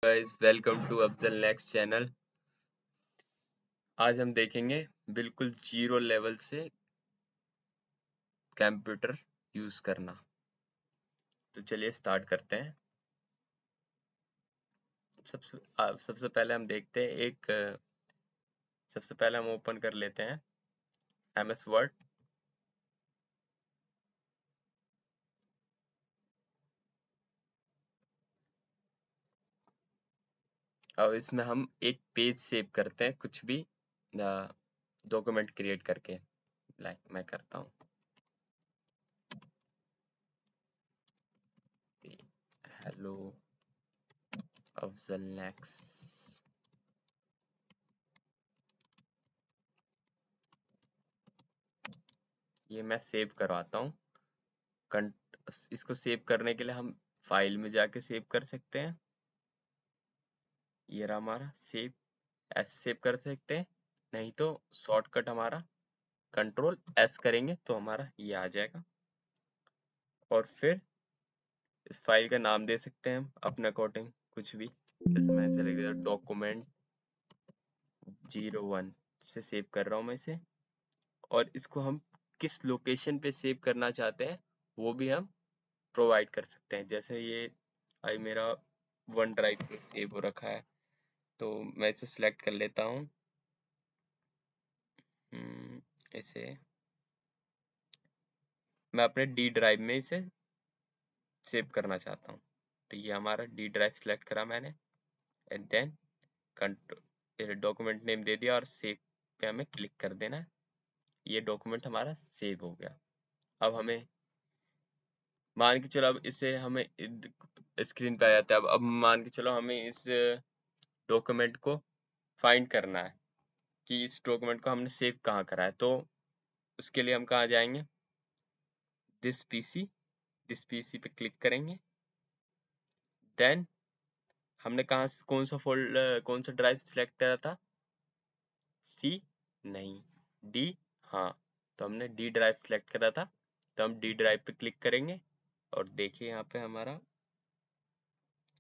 Guys, welcome to Afzal next channel. आज हम देखेंगे बिल्कुल जीरो लेवल से कंप्यूटर यूज करना। तो चलिए स्टार्ट करते हैं। सबसे पहले हम देखते हैं सबसे पहले हम ओपन कर लेते हैं एमएस वर्ड। अब इसमें हम एक पेज सेव करते हैं, कुछ भी डॉक्यूमेंट क्रिएट करके। लाइक मैं करता हूँ हेलो अफजल नेक्स्ट। ये मैं सेव करवाता हूँ। इसको सेव करने के लिए हम फाइल में जाके सेव कर सकते हैं। ये रहा हमारा सेव, ऐसे सेव कर सकते हैं। नहीं तो शॉर्टकट हमारा कंट्रोल एस करेंगे तो हमारा ये आ जाएगा। और फिर इस फाइल का नाम दे सकते हैं हम अपने अकॉर्डिंग, कुछ भी। जैसे मैं इसे लिख दिया डॉक्यूमेंट 01 से सेव कर रहा हूँ मैं इसे। और इसको हम किस लोकेशन पे सेव करना चाहते हैं वो भी हम प्रोवाइड कर सकते हैं। जैसे ये आई मेरा वन ड्राइव पे सेव हो रखा है, तो मैं इसे सिलेक्ट कर लेता हूँ। इसे मैं अपने डी ड्राइव में इसे सेव करना चाहता हूँ। तो ये हमारा डी ड्राइव सिलेक्ट करा मैंने, एंड देन डॉक्यूमेंट नेम दे दिया और सेव पे हमें क्लिक कर देना है। ये डॉक्यूमेंट हमारा सेव हो गया। अब हमें मान के चलो, अब इसे हमें स्क्रीन पे आ जाता है। अब मान के चलो हमें इस डॉक्यूमेंट को फाइंड करना है कि इस डॉक्यूमेंट को हमने सेव कहाँ करा है। तो उसके लिए हम कहाँ जाएंगे, दिस पीसी पे क्लिक करेंगे। देन हमने कौन सा फोल्डर, कौन सा ड्राइव सिलेक्ट करा था, सी नहीं, डी। हाँ, तो हमने डी ड्राइव सिलेक्ट करा था, तो हम डी ड्राइव पे क्लिक करेंगे। और देखिए यहाँ पे हमारा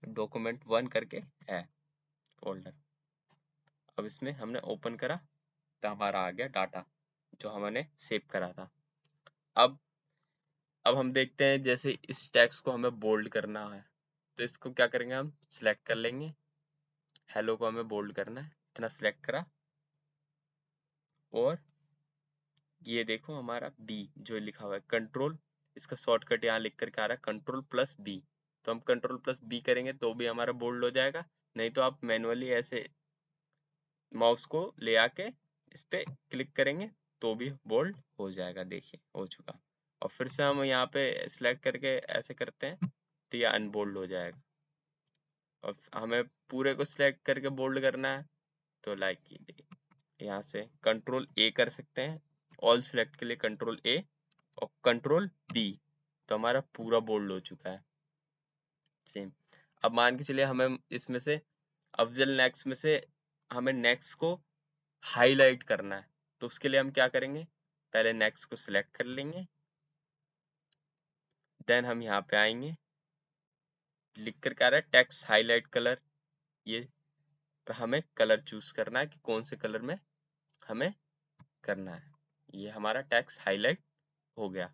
डॉक्यूमेंट 1 करके है फोल्डर। अब इसमें हमने ओपन करा तो हमारा आ गया डाटा जो हमने सेव करा था। अब हम देखते हैं, जैसे इस टेक्स्ट को हमें बोल्ड करना है, तो इसको क्या करेंगे, हम सिलेक्ट कर लेंगे। हेलो को हमें बोल्ड करना है, इतना सिलेक्ट करा। और ये देखो हमारा बी जो लिखा हुआ है, कंट्रोल, इसका शॉर्टकट यहाँ लिख करके आ रहा है कंट्रोल+B। तो हम कंट्रोल+B करेंगे तो भी हमारा बोल्ड हो जाएगा। नहीं तो आप मैनुअली ऐसे माउस को ले आके इस पे क्लिक करेंगे तो भी बोल्ड हो जाएगा। देखिए हो चुका। और फिर से हम यहाँ पे सिलेक्ट करके ऐसे करते हैं तो ये अनबोल्ड हो जाएगा। और हमें पूरे को सिलेक्ट करके बोल्ड करना है तो लाइक यहाँ से कंट्रोल A कर सकते हैं। ऑल सिलेक्ट के लिए कंट्रोल A और कंट्रोल B, तो हमारा पूरा बोल्ड हो चुका है। सेम। अब मान के चलिए हमें इसमें से अफजल नेक्स्ट में से हमें नेक्स्ट को हाईलाइट करना है। तो उसके लिए हम क्या करेंगे, पहले नेक्स्ट को सिलेक्ट कर लेंगे। देन हम यहाँ पे आएंगे, लिख कर क्या रहा है टेक्स्ट हाईलाइट कलर। ये हमें कलर चूज करना है कि कौन से कलर में हमें करना है। ये हमारा टेक्स्ट हाईलाइट हो गया।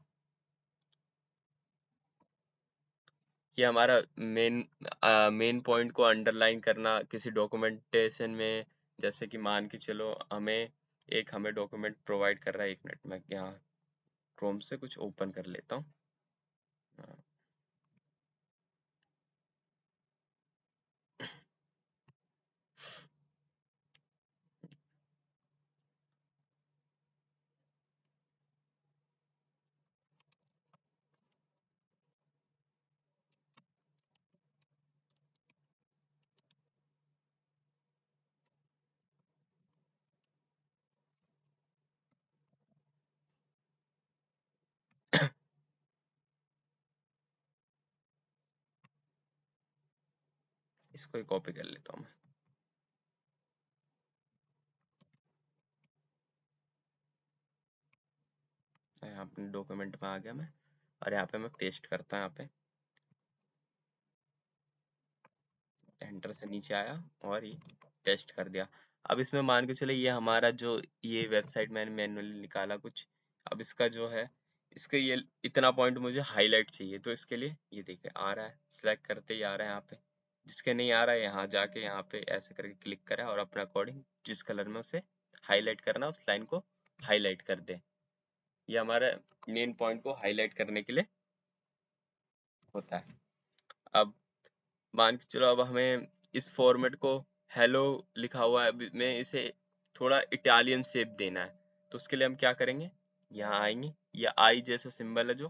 ये हमारा मेन पॉइंट को अंडरलाइन करना किसी डॉक्यूमेंटेशन में। जैसे कि मान के चलो हमें डॉक्यूमेंट प्रोवाइड कर रहा है। 1 मिनट में यहाँ क्रोम से कुछ ओपन कर लेता हूँ। इसको ही कॉपी कर लेता हूँ मैं। यहाँ अपने डॉक्यूमेंट में आ गया मैं, और यहाँ पे मैं पेस्ट करता हूँ। यहाँ पे एंटर से नीचे आया और ये पेस्ट कर दिया। अब इसमें मान के चले ये हमारा जो ये वेबसाइट मैंने मैन्युअली निकाला कुछ, अब इसका जो है इसका ये इतना पॉइंट मुझे हाईलाइट चाहिए, तो इसके लिए ये देखिए आ रहा है, सिलेक्ट करते ही आ रहा है यहाँ पे। जिसके नहीं आ रहा है यहाँ जाके यहाँ पे ऐसे करके क्लिक करें और अपने अकॉर्डिंग जिस कलर में उसे हाईलाइट करना उस लाइन को हाईलाइट कर दे। ये हमारा मेन पॉइंट को हाईलाइट करने के लिए होता है। अब मान के चलो अब हमें इस फॉर्मेट को हेलो लिखा हुआ है, मैं इसे थोड़ा इटालियन शेप देना है, तो उसके लिए हम क्या करेंगे, यहाँ आएंगे, ये आई जैसा सिंबल है जो,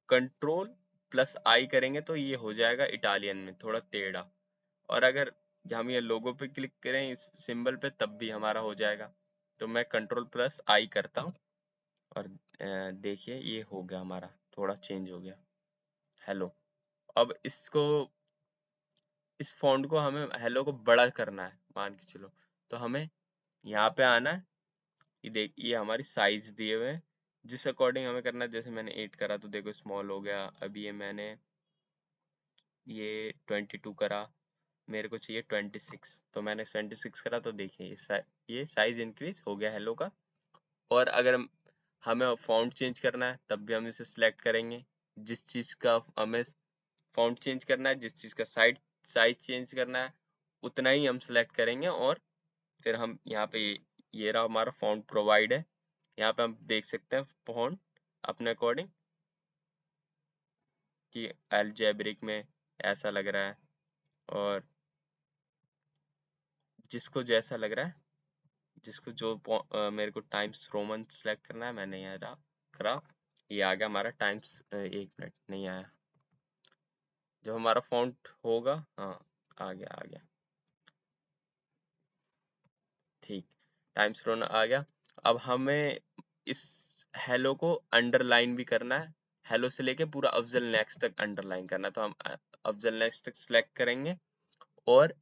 कंट्रोल प्लस आई करेंगे तो ये हो जाएगा इटालियन में थोड़ा टेढ़ा। और अगर हम ये लोगो पे क्लिक करें इस सिंबल पे तब भी हमारा हो जाएगा। तो मैं कंट्रोल प्लस आई करता हूँ और देखिए ये हो गया हमारा, थोड़ा चेंज हो गया हेलो। अब इसको इस फॉन्ट को हमें हेलो को बड़ा करना है मान के चलो, तो हमें यहाँ पे आना है, ये देख ये हमारी साइज दिए हुए हैं जिस अकॉर्डिंग हमें करना है। जैसे मैंने 8 करा तो देखो स्मॉल हो गया, अभी ये मैंने ये 22 करा, मेरे को चाहिए 26, तो मैंने 26 करा तो देखिए ये साइज इंक्रीज हो गया हेलो का। और अगर हमें फॉन्ट चेंज करना है तब भी हम इसे सिलेक्ट करेंगे, जिस चीज़ का हमें फॉन्ट चेंज करना है, जिस चीज़ का साइज चेंज करना है उतना ही हम सिलेक्ट करेंगे। और फिर हम यहाँ पे ये रहा हमारा फॉन्ट प्रोवाइड है, यहाँ पे हम देख सकते हैं फॉन्ट अपने अकॉर्डिंग कि अलजेब्रिक में ऐसा लग रहा है, और जिसको जैसा लग रहा है, जिसको जो मेरे को टाइम्स रोमन सेलेक्ट करना है मैंने यहाँ करा, ये आ गया हमारा टाइम्स। 1 मिनट नहीं आया, जब हमारा फॉन्ट होगा, हाँ आ गया आ गया, ठीक, टाइम्स रोमन आ गया। अब हमें इस हेलो को अंडरलाइन भी करना है, हेलो से लेके पूरा अफजल नेक्स्ट तक अंडरलाइन करना है, तो हम अफजल नेक्स्ट तक सिलेक्ट करेंगे और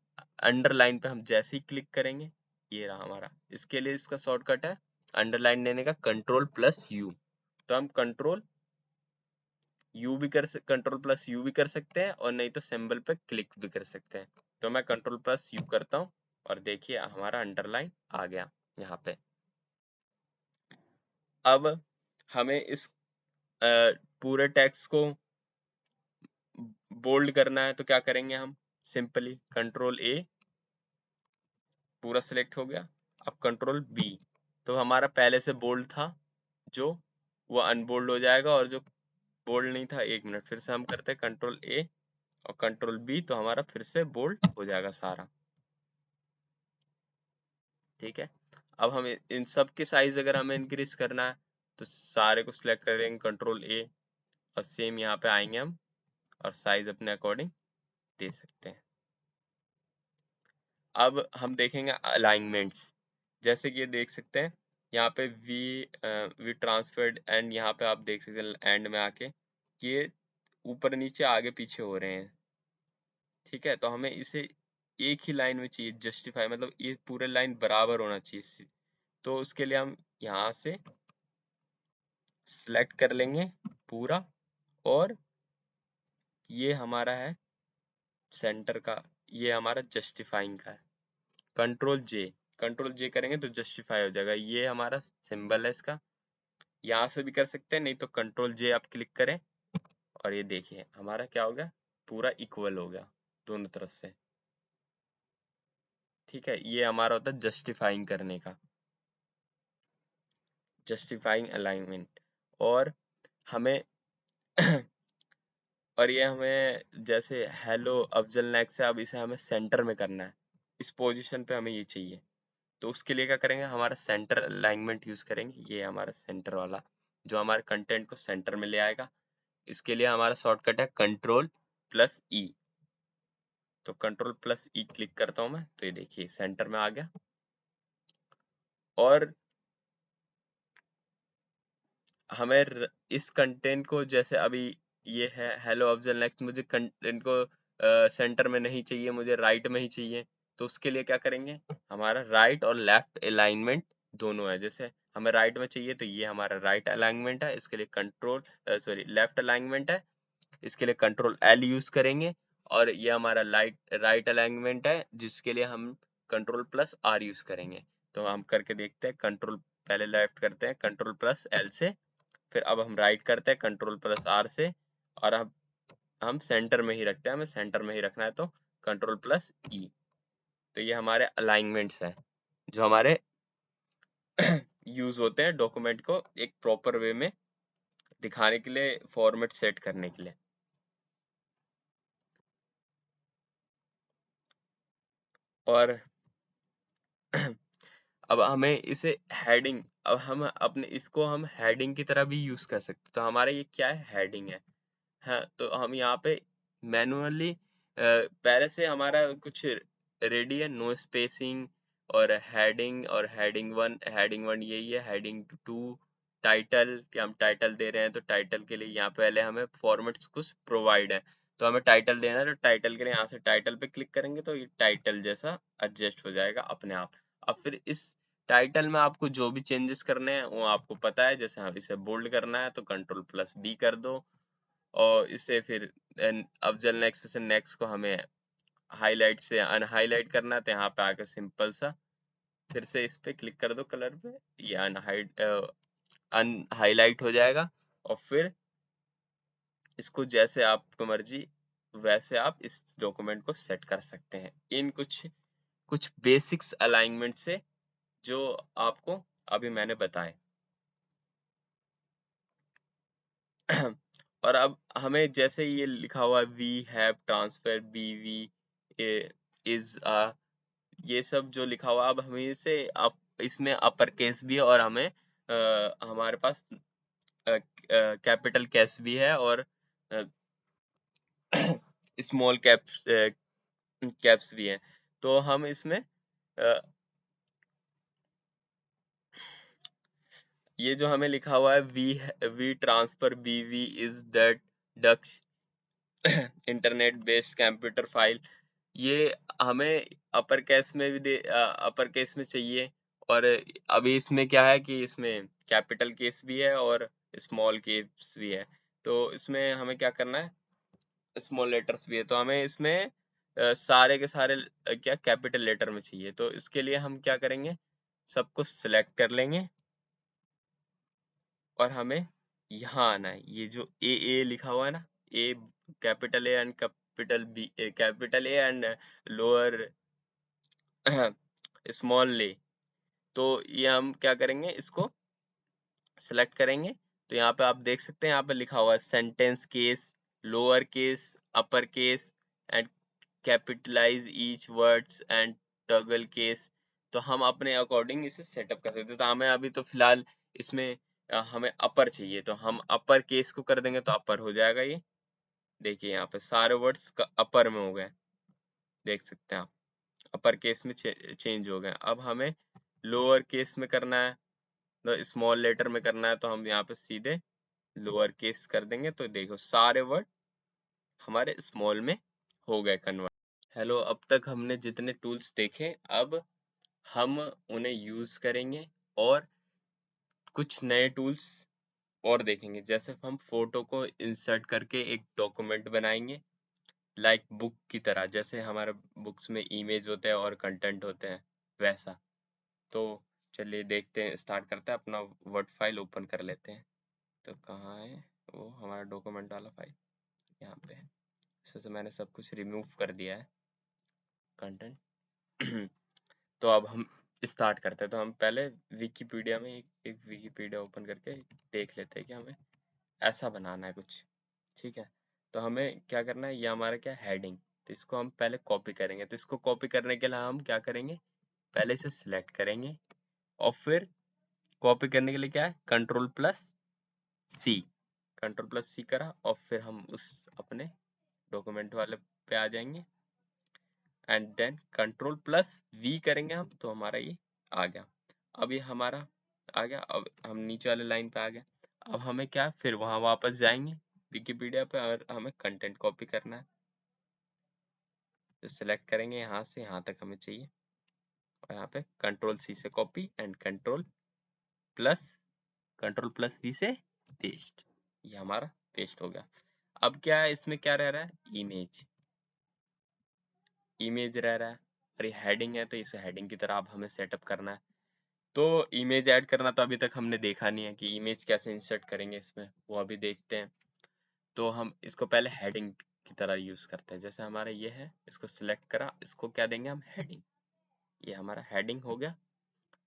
अंडरलाइन पे हम जैसे ही क्लिक करेंगे ये रहा हमारा। इसके लिए इसका शॉर्टकट है अंडरलाइन लेने का कंट्रोल प्लस यू, तो हम कंट्रोल प्लस यू भी कर सकते हैं और नहीं तो सिंबल पे क्लिक भी कर सकते हैं। तो मैं कंट्रोल प्लस यू करता हूँ और देखिए हमारा अंडरलाइन आ गया यहाँ पे। अब हमें इस पूरे टेक्स्ट को बोल्ड करना है तो क्या करेंगे, हम सिंपली कंट्रोल ए, पूरा सिलेक्ट हो गया। अब कंट्रोल बी, तो हमारा पहले से बोल्ड था जो वो अनबोल्ड हो जाएगा, और जो बोल्ड नहीं था, 1 मिनट फिर से हम करते हैं कंट्रोल ए और कंट्रोल बी, तो हमारा फिर से बोल्ड हो जाएगा सारा, ठीक है। अब हमें इन सब के साइज अगर हमें इंक्रीज करना है तो सारे को सिलेक्ट करेंगे कंट्रोल ए और सेम यहाँ पे आएंगे हम और साइज अपने अकॉर्डिंग दे सकते हैं। अब हम देखेंगे अलाइनमेंट्स, जैसे कि ये देख सकते हैं यहाँ पे वी ट्रांसफर्ड एंड, यहाँ पे आप देख सकते हैं एंड में आके कि ये ऊपर नीचे आगे पीछे हो रहे हैं, ठीक है। तो हमें इसे एक ही लाइन में चाहिए जस्टिफाई, मतलब ये पूरे लाइन बराबर होना चाहिए, तो उसके लिए हम यहाँ से सिलेक्ट कर लेंगे पूरा, और ये हमारा है सेंटर का, ये हमारा जस्टिफाइंग का है, कंट्रोल जे करेंगे तो जस्टिफाई हो जाएगा। ये हमारा सिंबल है इसका, यहाँ से भी कर सकते हैं नहीं तो कंट्रोल जे आप क्लिक करें और ये देखिए हमारा क्या हो गया, पूरा इक्वल हो गया दोनों तरफ से, ठीक है। ये हमारा होता है जस्टिफाइंग करने का, जस्टिफाइंग अलाइनमेंट। और हमें और ये हमें जैसे हेलो अफजल नेक्स्ट है, अब इसे हमें सेंटर में करना है, इस पोजीशन पे हमें ये चाहिए, तो उसके लिए क्या करेंगे, हमारा सेंटर अलाइनमेंट यूज करेंगे, ये हमारा सेंटर वाला जो हमारे कंटेंट को सेंटर में ले आएगा। इसके लिए हमारा शॉर्टकट है कंट्रोल प्लस ई, तो कंट्रोल प्लस ई क्लिक करता हूं मैं तो ये देखिए सेंटर में आ गया। और हमें इस कंटेंट को जैसे अभी ये है हेलो अफजल नेक्स्ट, मुझे कंटेंट को सेंटर में नहीं चाहिए, मुझे राइट में ही चाहिए, तो उसके लिए क्या करेंगे, हमारा राइट और लेफ्ट अलाइनमेंट दोनों है। जैसे हमें राइट में चाहिए तो ये हमारा राइट अलाइनमेंट है, इसके लिए लेफ्ट अलाइनमेंट है, इसके लिए कंट्रोल एल यूज करेंगे और ये हमारा राइट अलाइनमेंट है जिसके लिए हम कंट्रोल प्लस आर यूज करेंगे। तो हम करके देखते हैं। कंट्रोल पहले लेफ्ट करते हैं कंट्रोल प्लस एल से, फिर अब हम राइट करते हैं कंट्रोल प्लस आर से, और अब हम सेंटर में ही रखते हैं, हमें सेंटर में ही रखना है तो कंट्रोल प्लस ई। तो ये हमारे अलाइनमेंट्स हैं जो हमारे यूज होते हैं डॉक्यूमेंट को एक प्रॉपर वे में दिखाने के लिए, फॉर्मेट सेट करने के लिए। और अब हमें इसे हेडिंग, अब हम अपने इसको हम हेडिंग की तरह भी यूज कर सकते हैं। तो हमारा ये क्या है, हेडिंग है। हाँ, तो हम यहाँ पे मैनुअली पहले से हमारा कुछ रेडी है, नो स्पेसिंग और हेडिंग वन यही है, हेडिंग टू टाइटल कि हम टाइटल दे रहे हैं, तो टाइटल के लिए यहाँ पहले हमें फॉर्मेट्स कुछ प्रोवाइड है। तो हमें टाइटल देना है, तो टाइटल के लिए यहाँ से टाइटल पे क्लिक करेंगे तो ये टाइटल जैसा एडजस्ट हो जाएगा अपने आप। अब फिर इस टाइटल में आपको जो भी चेंजेस करने हैं वो आपको पता है, जैसे हम इसे बोल्ड करना है तो कंट्रोल प्लस बी कर दो, और इससे फिर अफजल नेक्स्ट से नेक्स्ट को हमें हाईलाइट से अनहाईलाइट करना है, तो यहाँ पे आके सिंपल सा फिर से इस पे क्लिक कर दो कलर पे, ये अनहाईलाइट हो जाएगा। और फिर इसको जैसे आपको मर्जी वैसे आप इस डॉक्यूमेंट को सेट कर सकते हैं इन कुछ कुछ बेसिक्स अलाइनमेंट से जो आपको अभी मैंने बताए। और अब हमें जैसे ये लिखा हुआ we have transfer B V is ये सब जो लिखा हुआ, अब हमें इसे इसमें अपर केस भी है और हमें हमारे पास कैपिटल केस भी है और स्मॉल कैप्स भी है। तो हम इसमें ये जो हमें लिखा हुआ है we transfer B V is that docs internet based computer file, ये हमें अपर केस में भी अपर केस में चाहिए। और अभी इसमें क्या है कि इसमें कैपिटल केस भी है और स्मॉल केस भी है। तो इसमें हमें क्या करना है, स्मॉल लेटर्स भी है, तो हमें इसमें सारे के सारे क्या कैपिटल लेटर में चाहिए। तो इसके लिए हम क्या करेंगे, सबको सिलेक्ट कर लेंगे और हमें यहाँ आना है। ये जो ए लिखा हुआ है ना, A capital A and capital B, capital A and lower small A, तो ये हम क्या करेंगे, इसको सिलेक्ट करेंगे। तो यहाँ पे आप देख सकते हैं, यहाँ पे लिखा हुआ है sentence case, lower case, upper case and capitalize each words and toggle case. तो हम अपने अकॉर्डिंग इसे सेटअप कर सकते हैं। तो हमें अभी तो फिलहाल इसमें हमें अपर चाहिए, तो हम अपर केस को कर देंगे तो अपर हो जाएगा। ये देखिए यहाँ पे सारे वर्ड्स अपर में हो गए, देख सकते हैं आप, अपर केस में चेंज हो गए। अब हमें लोअर केस में करना है, तो स्मॉल लेटर में करना है, तो हम यहाँ पे सीधे लोअर केस कर देंगे। तो देखो सारे वर्ड हमारे स्मॉल में हो गए कन्वर्ट। हेलो, अब तक हमने जितने टूल्स देखे, अब हम उन्हें यूज करेंगे और कुछ नए टूल्स और देखेंगे। जैसे हम फोटो को इंसर्ट करके एक डॉक्यूमेंट बनाएंगे, लाइक बुक की तरह, जैसे हमारे बुक्स में इमेज होते हैं और कंटेंट होते हैं वैसा। तो चलिए देखते हैं, स्टार्ट करते हैं, अपना वर्ड फाइल ओपन कर लेते हैं। तो कहाँ है वो हमारा डॉक्यूमेंट वाला फाइल, यहाँ पे है। इसमें से मैंने सब कुछ रिमूव कर दिया है कंटेंट। तो अब हम स्टार्ट करते हैं। तो हम पहले विकिपीडिया में एक विकिपीडिया ओपन करके देख लेते हैं कि हमें ऐसा बनाना है कुछ। ठीक है, तो हमें क्या करना है, ये हमारा क्या हेडिंग, तो इसको हम पहले कॉपी करेंगे। तो इसको कॉपी करने के लिए हम क्या करेंगे, पहले इसे सिलेक्ट करेंगे और फिर कॉपी करने के लिए क्या है, कंट्रोल प्लस सी, कंट्रोल प्लस सी करा और फिर हम उस अपने डॉक्यूमेंट वाले पे आ जाएंगे and then control plus V करेंगे हम, तो हमारा ये आ गया। अब ये हमारा आ गया, अब हम नीचे वाले लाइन पे आ गए। अब हमें क्या, फिर वहां वापस जाएंगे विकिपीडिया पे और हमें कंटेंट कॉपी करना है। तो सिलेक्ट करेंगे यहाँ से यहाँ तक हमें चाहिए और यहाँ पे कंट्रोल सी से copy and control plus V से पेस्ट। ये हमारा पेस्ट हो गया। अब क्या है, इसमें क्या रह रहा है, इमेज। इमेज रह रहा है और ये हेडिंग है, तो इसे हेडिंग की तरह अब हमें सेटअप करना है। तो इमेज ऐड करना तो अभी तक हमने देखा नहीं है कि इमेज कैसे इंसर्ट करेंगे इसमें, वो अभी देखते हैं। तो हम इसको पहले हेडिंग की तरह यूज करते हैं। जैसे हमारा ये है, इसको सिलेक्ट करा, इसको क्या देंगे हम, हेडिंग। ये हमारा हेडिंग हो गया।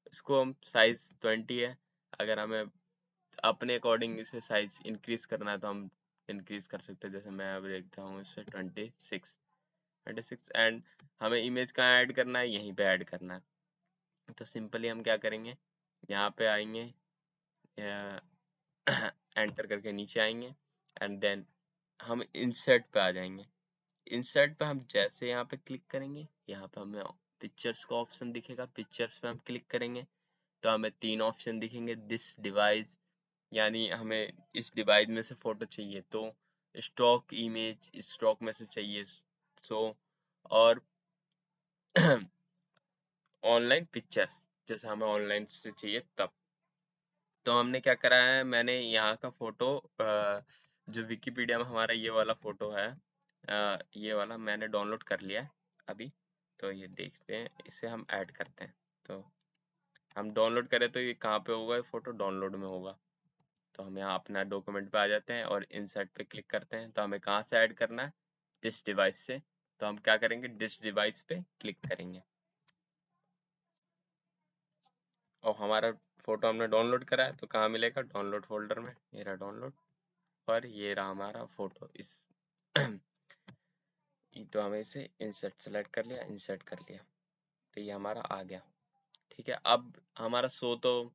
इसको हम साइज 20 है, अगर हमें अपने अकॉर्डिंग इसे साइज इंक्रीज करना है तो हम इंक्रीज कर सकते हैं। जैसे मैं अब देखता हूँ इसे 26 एंड हमें इमेज कहाँ ऐड करना है, यहीं पे ऐड करना है। तो सिंपली हम क्या करेंगे, यहाँ पे आएंगे, एंटर करके नीचे आएंगे एंड देन हम इंसर्ट पे आ जाएंगे। इंसर्ट पे हम जैसे यहाँ पे क्लिक करेंगे, यहाँ पे हमें पिक्चर्स का ऑप्शन दिखेगा, पिक्चर्स पे हम क्लिक करेंगे तो हमें 3 ऑप्शन दिखेंगे। दिस डिवाइस, यानी हमें इस डिवाइस में से फोटो चाहिए, तो स्टॉक इमेज स्टॉक में से चाहिए, सो और ऑनलाइन पिक्चर्स, जैसे हमें ऑनलाइन से चाहिए तब। तो हमने क्या करा है, मैंने यहाँ का फोटो जो विकिपीडिया में हमारा ये वाला फोटो है, ये वाला मैंने डाउनलोड कर लिया है अभी। तो ये देखते हैं, इसे हम ऐड करते हैं। तो हम डाउनलोड करें तो ये कहाँ पे होगा, ये फोटो डाउनलोड में होगा। तो हम यहाँ अपना डॉक्यूमेंट पे आ जाते हैं और इंसर्ट पे क्लिक करते हैं। तो हमें कहाँ से ऐड करना है, दिस डिवाइस से। तो हम क्या करेंगे, दिस डिवाइस पे क्लिक करेंगे और हमारा फोटो हमने डाउनलोड करा है, तो कहाँ मिलेगा, डाउनलोड फोल्डर में। ये रहा डाउनलोड और ये रहा हमारा फोटो। इस तो हमें इसे इंसर्ट सेलेक्ट कर लिया, इंसर्ट कर लिया, तो ये हमारा आ गया। ठीक है, अब हमारा शो तो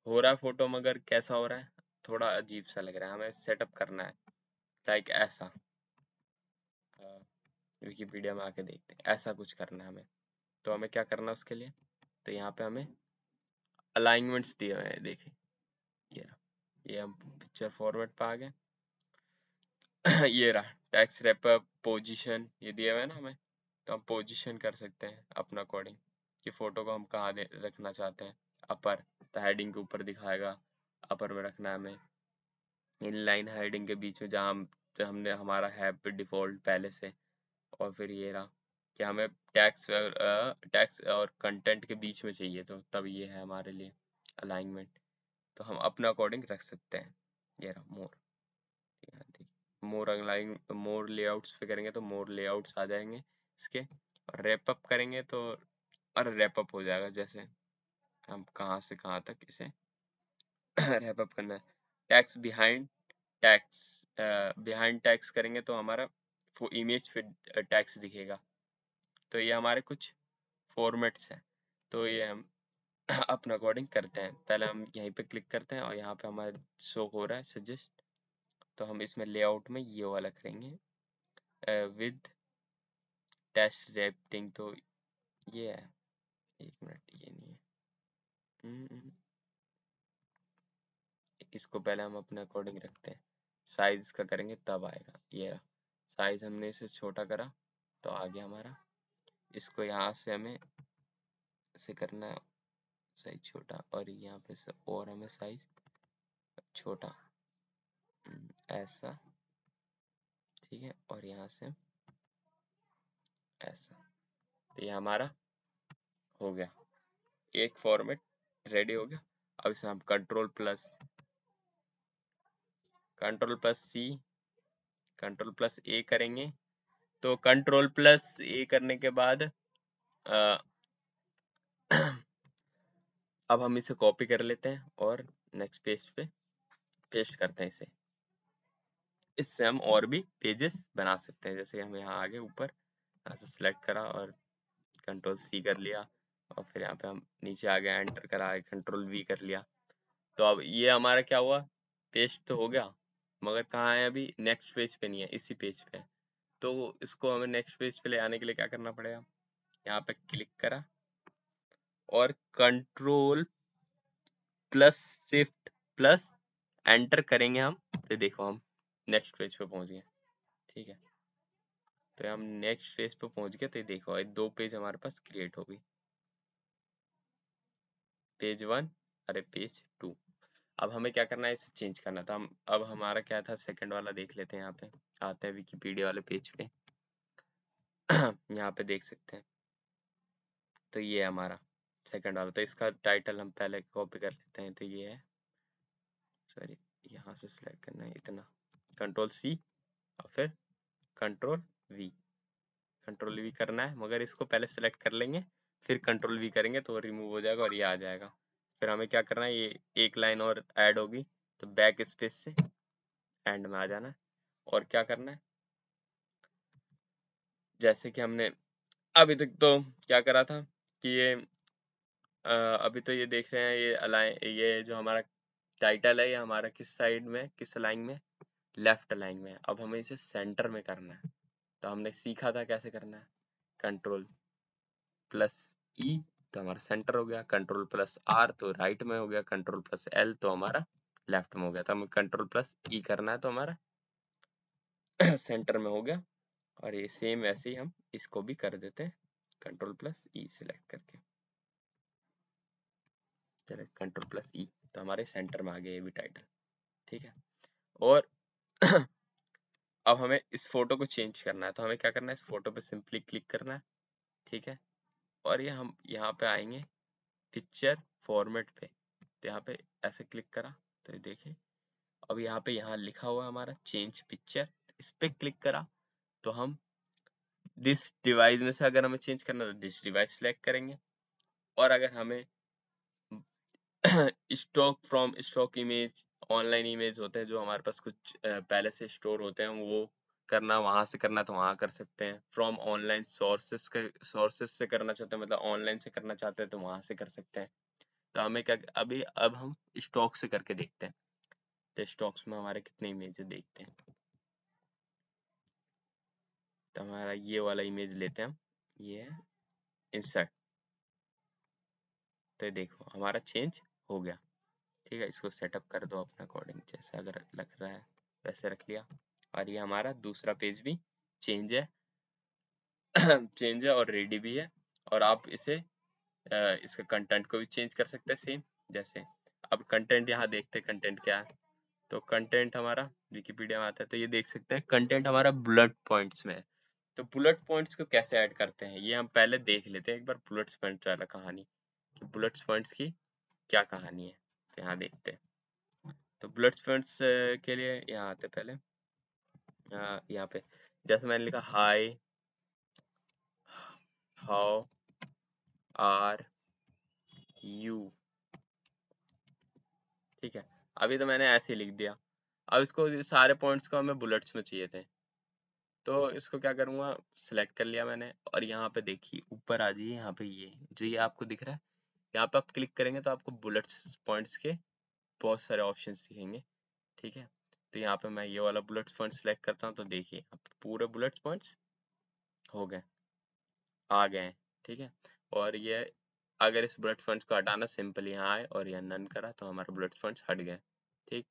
हो रहा है फोटो, मगर कैसा हो रहा है, थोड़ा अजीब सा लग रहा है। हमें सेटअप करना है लाइक ऐसा, विकिपीडिया में आके देखते हैं, ऐसा कुछ करना है हमें। तो हमें क्या करना है उसके लिए, तो यहाँ पे हमें अलाइनमेंट्स दिए हुए हैं, देखिए ये रहा। ये हम पिक्चर फॉरवर्ड पे आ गए। ये रहा टेक्स्ट रैपअप पोजीशन, ये दिया हुआ है ना हमें। तो हम पोजीशन कर सकते हैं अपना अकॉर्डिंग कि फोटो को हम कहाँ रखना चाहते हैं। अपर, तो हेडिंग के ऊपर दिखाएगा, अपर में रखना है हमें। इन लाइन हेडिंग के बीच में जहाँ हमने हमारा है डिफॉल्ट पहले से। और फिर ये रहा कि हमें टैक्स और कंटेंट के बीच में चाहिए, तो तब ये है हमारे लिए अलाइनमेंट। तो हम अपना अकॉर्डिंग रख सकते हैं। ये रहा मोर, यहाँ देखिए मोर अलाइन, मोर लेआउट्स पे करेंगे तो मोर लेआउट्स आ जाएंगे इसके। और रैप अप करेंगे तो और रैप अप हो जाएगा। जैसे हम कहाँ से कहाँ तक इसे रैप अप करना है। Tax behind tax, behind tax करेंगे तो हमारा इमेज फिर टैक्स दिखेगा। तो ये हमारे कुछ फॉर्मेट्स हैं। तो ये हम अपना अकॉर्डिंग करते हैं। पहले हम यहीं पे क्लिक करते हैं और यहाँ पे हमारा शो हो रहा है सजेस्ट। तो हम इसमें लेआउट में ये वाला करेंगे विद टेस्ट रेटिंग। तो ये है, एक मिनट, ये नहीं है। इसको पहले हम अपने अकॉर्डिंग रखते हैं, साइज का करेंगे तब आएगा। ये साइज हमने इसे छोटा करा तो आ गया हमारा। इसको यहाँ से हमें ऐसे करना है, साइज छोटा, और यहाँ पे से और हमें साइज छोटा, ऐसा। ठीक है, और यहाँ से ऐसा। तो ये हमारा हो गया, एक फॉर्मेट रेडी हो गया। अब इसे हम कंट्रोल प्लस सी, कंट्रोल प्लस ए करेंगे। तो कंट्रोल प्लस ए करने के बाद अब हम इसे कॉपी कर लेते हैं और नेक्स्ट पेज पे पेस्ट करते हैं इसे। इससे हम और भी पेजेस बना सकते हैं। जैसे हम यहाँ आगे ऊपर यहाँ से सिलेक्ट करा और कंट्रोल सी कर लिया, और फिर यहाँ पे हम नीचे आ गए, एंटर करा, कंट्रोल वी कर लिया। तो अब ये हमारा क्या हुआ, पेस्ट तो हो गया, मगर कहाँ है अभी, नेक्स्ट पेज पे नहीं है, इसी पेज पे है। तो इसको हमें नेक्स्ट पेज पे ले आने के लिए क्या करना पड़ेगा, यहाँ पे क्लिक करा और control plus shift plus enter करेंगे हम। तो देखो हम नेक्स्ट पेज पे पहुंच गए। ठीक है, तो हम नेक्स्ट पेज पे पहुंच गए। तो देखो ये 2 पेज हमारे पास क्रिएट हो गई, पेज 1, अरे पेज 2। अब हमें क्या करना है, इसे चेंज करना था। हम अब हमारा क्या था, सेकंड वाला देख लेते हैं। यहाँ पे आते हैं विकिपीडिया वाले पेज पे। यहाँ पे देख सकते हैं। तो ये है हमारा सेकंड वाला। तो इसका टाइटल हम पहले कॉपी कर लेते हैं। तो ये है, सॉरी, यहाँ से सिलेक्ट करना है इतना, कंट्रोल सी और फिर कंट्रोल वी। कंट्रोल वी करना है, मगर इसको पहले सेलेक्ट कर लेंगे, फिर कंट्रोल वी करेंगे तो रिमूव हो जाएगा और ये आ जाएगा। फिर हमें क्या करना है, ये एक लाइन और ऐड होगी, तो बैक स्पेस से एंड में आ जाना है। और क्या करना है, जैसे कि हमने अभी तक तो क्या करा था कि ये अभी तो ये देख रहे हैं, ये अलाइन, ये जो हमारा टाइटल है ये हमारा किस साइड में, किस लाइन में, लेफ्ट लाइन में। अब हमें इसे सेंटर में करना है। तो हमने सीखा था कैसे करना है, कंट्रोल प्लस ई तो हमारा सेंटर हो गया, कंट्रोल प्लस आर तो राइट में हो गया, कंट्रोल प्लस एल तो हमारा लेफ्ट में हो गया। तो हमें कंट्रोल प्लस ई करना है तो हमारा सेंटर में हो गया। और ये सेम ऐसे ही हम इसको भी कर देते हैं, कंट्रोल प्लस ई सिलेक्ट करके, चले कंट्रोल प्लस ई, तो हमारे सेंटर में आ गया ये भी टाइटल। ठीक है। और अब हमें इस फोटो को चेंज करना है। तो हमें क्या करना है, इस फोटो पे सिंपली क्लिक करना है। ठीक है। और ये हम यहाँ पे आएंगे पिक्चर फॉर्मेट पे, तो यहाँ पे ऐसे क्लिक करा तो ये देखें, अब यहाँ पे यहाँ लिखा हुआ है हमारा चेंज पिक्चर, इस पे क्लिक करा तो हम दिस डिवाइस में से अगर हमें चेंज करना है तो दिस डिवाइस सेलेक्ट करेंगे। और अगर हमें stock from stock image, online image होते हैं जो हमारे पास कुछ पहले से स्टोर होते हैं, वो करना, वहां से करना तो वहां कर सकते हैं। फ्रॉम ऑनलाइन सोर्सेस के, सोर्सेस से करना चाहते हैं, मतलब ऑनलाइन से करना चाहते हैं तो वहां से कर सकते हैं। तो हमें क्या, अभी अब हम स्टॉक से करके देखते हैं। तो स्टॉक्स में हमारे कितने इमेज देखते हैं। तो हमारा ये वाला इमेज लेते हैं हम, ये है इंसर्ट। तो ये देखो हमारा चेंज हो गया। ठीक है, इसको सेटअप कर दो अपने अकॉर्डिंग, जैसे अगर लग रहा है वैसे रख लिया। और ये हमारा दूसरा पेज भी चेंज है चेंज है और रेडी भी है। और आप इसे इसका कंटेंट को भी चेंज कर सकते हैं सेम जैसे। अब कंटेंट यहाँ देखते हैं कंटेंट क्या है। तो कंटेंट हमारा विकिपीडिया में आता है, तो ये देख सकते हैं कंटेंट हमारा बुलेट पॉइंट्स में है। तो बुलेट पॉइंट्स को कैसे ऐड करते हैं ये हम पहले देख लेते हैं एक बार, बुलेट्स पॉइंट वाला कहानी, कि बुलेट्स पॉइंट्स की क्या कहानी है। तो यहाँ देखते हैं। तो बुलेट्स पॉइंट्स के लिए यहाँ आते हैं पहले, यहाँ पे जैसे मैंने लिखा हाई, हाउ आर यू। ठीक है, अभी तो मैंने ऐसे ही लिख दिया। अब इसको सारे पॉइंट्स को हमें बुलेट्स में चाहिए थे, तो इसको क्या करूँगा, सिलेक्ट कर लिया मैंने। और यहाँ पे देखिए ऊपर आ जाइए, यहाँ पे ये जो ये आपको दिख रहा है, यहाँ पे आप क्लिक करेंगे तो आपको बुलेट्स पॉइंट्स के बहुत सारे ऑप्शंस दिखेंगे। ठीक है। तो यहाँ पे मैं ये वाला बुलेट्स पॉइंट सिलेक्ट करता हूँ, तो देखिए यहाँ पे पूरे बुलेट्स पॉइंट्स हो गए, आ गए हैं। ठीक है। और ये अगर इस बुलेट पॉइंट्स को हटाना, सिंपल यहाँ आए और यहाँ नन करा तो हमारे बुलेट पॉइंट्स हट गए। ठीक।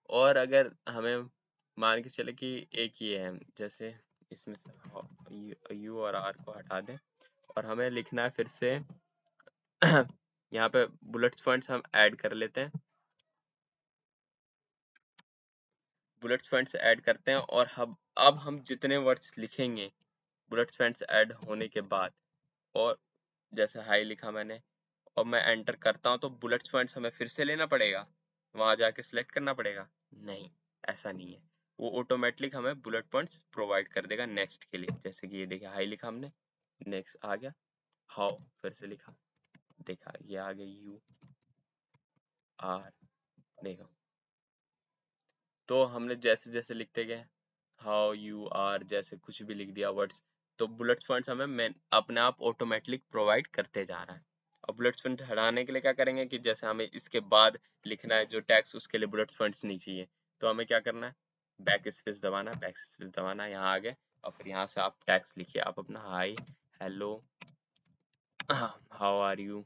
और अगर हमें मान के चले कि एक ये है, जैसे इसमें से यू और आर को हटा दें और हमें लिखना है फिर से यहाँ पे बुलेट पॉइंट्स हम ऐड कर लेते हैं। बुलेट पॉइंट्स ऐड करते हैं और अब हम जितने वर्ड्स लिखेंगे बुलेट पॉइंट्स ऐड होने के बाद, और जैसे हाई लिखा मैंने और मैं एंटर करता हूँ, तो बुलेट पॉइंट्स हमें फिर से लेना पड़ेगा, वहां जाके सिलेक्ट करना पड़ेगा? नहीं, ऐसा नहीं है। वो ऑटोमेटिक हमें बुलेट पॉइंट्स प्रोवाइड कर देगा नेक्स्ट के लिए। जैसे कि ये देखिए हाई लिखा हमने, नेक्स्ट आ गया हाउ, फिर से लिखा, देखा ये आ गया यू आर, देखो। तो हमने जैसे जैसे लिखते गए हाउ यू आर, जैसे कुछ भी लिख दिया वर्ड्स, तो बुलेट पॉइंट्स हमें अपने आप ऑटोमेटिक प्रोवाइड करते जा रहा है। और बुलेट पॉइंट हटाने के लिए क्या करेंगे कि जैसे हमें इसके बाद लिखना है जो टेक्स्ट, उसके लिए बुलेट पॉइंट्स नहीं चाहिए, तो हमें क्या करना है, बैक स्पेस दबाना, बैक स्पेस दबाना, यहाँ आ गए और फिर यहाँ से आप टेक्स्ट लिखिए, आप अपना hi, hello, how are you.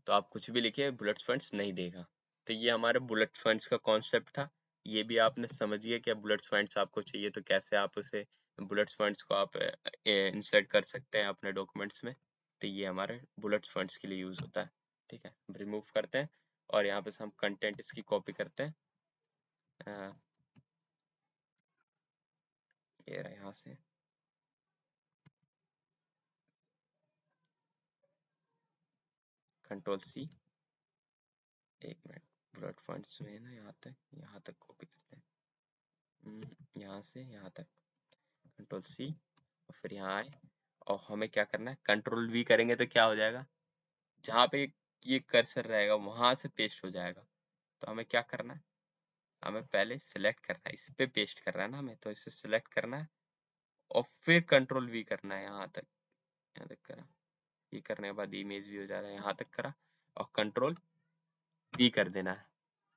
तो आप कुछ भी लिखिए, बुलेट पॉइंट्स नहीं देगा। तो ये हमारे बुलेट पॉइंट्स का कॉन्सेप्ट था। ये भी आपने समझ गया कि बुलेट पॉइंट्स आपको चाहिए तो कैसे आप उसे, बुलेट पॉइंट्स को आप इंसर्ट कर सकते हैं अपने डॉक्यूमेंट्स में। तो ये हमारे बुलेट पॉइंट्स के लिए यूज होता है। ठीक है, रिमूव करते हैं और यहाँ पे हम कंटेंट इसकी कॉपी करते हैं। ये रहा यहाँ से कंट्रोल सी, एक मिनट, बुलेट पॉइंट्स में है ना, यहाँ तक कॉपी करते हैं, यहाँ से यहाँ तक कंट्रोल सी, और फिर यहाँ आए, और हमें क्या करना है, कंट्रोल वी करेंगे तो क्या हो जाएगा, जहाँ पे ये कर्सर रहेगा वहां से पेस्ट हो जाएगा। तो हमें क्या करना है, हमें पहले सिलेक्ट करना है, इस पे पेस्ट करना है ना हमें, तो इसे सिलेक्ट करना है और फिर कंट्रोल वी करना है, यहाँ तक करा, ये करने के बाद इमेज भी हो जा रहा है, यहाँ तक करा और कंट्रोल वी कर देना है,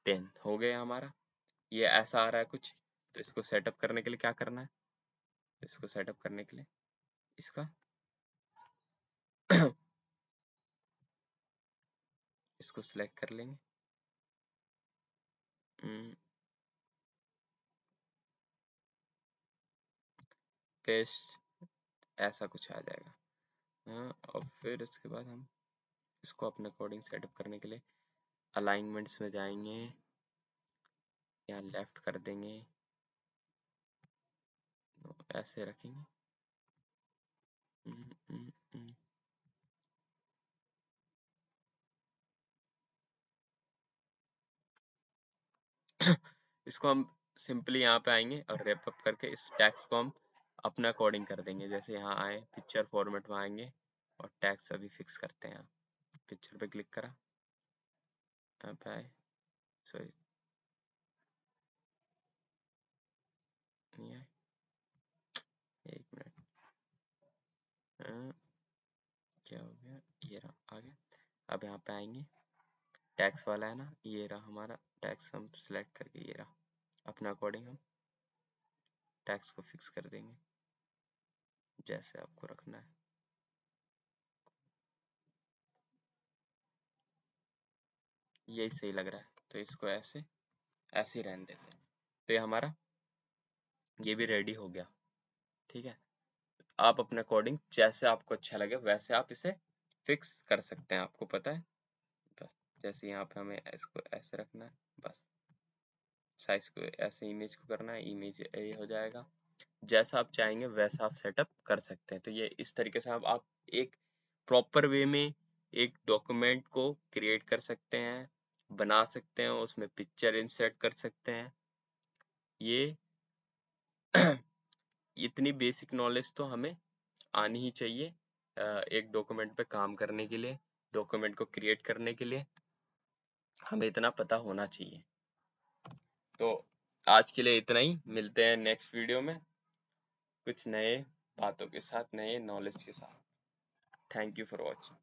10 हो गया हमारा। ये ऐसा आ रहा है कुछ, तो इसको सेटअप करने के लिए क्या करना है, तो इसको सेटअप करने के लिए इसका इसको सिलेक्ट कर लेंगे, पेस्ट, ऐसा कुछ आ जाएगा। हाँ, और फिर उसके बाद हम इसको अपने अकॉर्डिंग सेटअप करने के लिए अलाइनमेंट्स में जाएंगे, यहाँ लेफ्ट कर देंगे, ऐसे रखेंगे, हम्म, हम्म, हम्म। इसको हम सिंपली यहाँ पे आएंगे और रैप अप करके इस टैक्स को हम अपना अकॉर्डिंग कर देंगे। जैसे यहाँ आए, पिक्चर फॉर्मेट में आएंगे और टैक्स अभी फिक्स करते हैं। पिक्चर पे क्लिक करा, यहाँ पे आए, सॉरी नहीं आए, एक मिनट, क्या हो गया, ये रहा आ गया। अब यहाँ पे आएंगे, टैक्स वाला है ना, ये रहा हमारा टैक्स, हम सिलेक्ट करके ये रहा, अपना अकॉर्डिंग हम टैक्स को फिक्स कर देंगे जैसे आपको रखना है। यही सही लग रहा है, तो इसको ऐसे ऐसे ही रहने देते हैं। तो ये हमारा ये भी रेडी हो गया। ठीक है, आप अपने अकॉर्डिंग जैसे आपको अच्छा लगे वैसे आप इसे फिक्स कर सकते हैं, आपको पता है। बस जैसे यहाँ पे हमें इसको ऐसे रखना है, बस साइज को ऐसे, इमेज को करना है, इमेज ये हो जाएगा। जैसा आप चाहेंगे वैसा आप सेटअप कर सकते हैं। तो ये इस तरीके से आप एक प्रॉपर वे में एक डॉक्यूमेंट को क्रिएट कर सकते हैं, बना सकते हैं, उसमें पिक्चर इंसर्ट कर सकते हैं। ये इतनी बेसिक नॉलेज तो हमें आनी ही चाहिए एक डॉक्यूमेंट पे काम करने के लिए, डॉक्यूमेंट को क्रिएट करने के लिए हमें इतना पता होना चाहिए। तो आज के लिए इतना ही, मिलते हैं नेक्स्ट वीडियो में कुछ नए बातों के साथ, नए नॉलेज के साथ। Thank you for watching.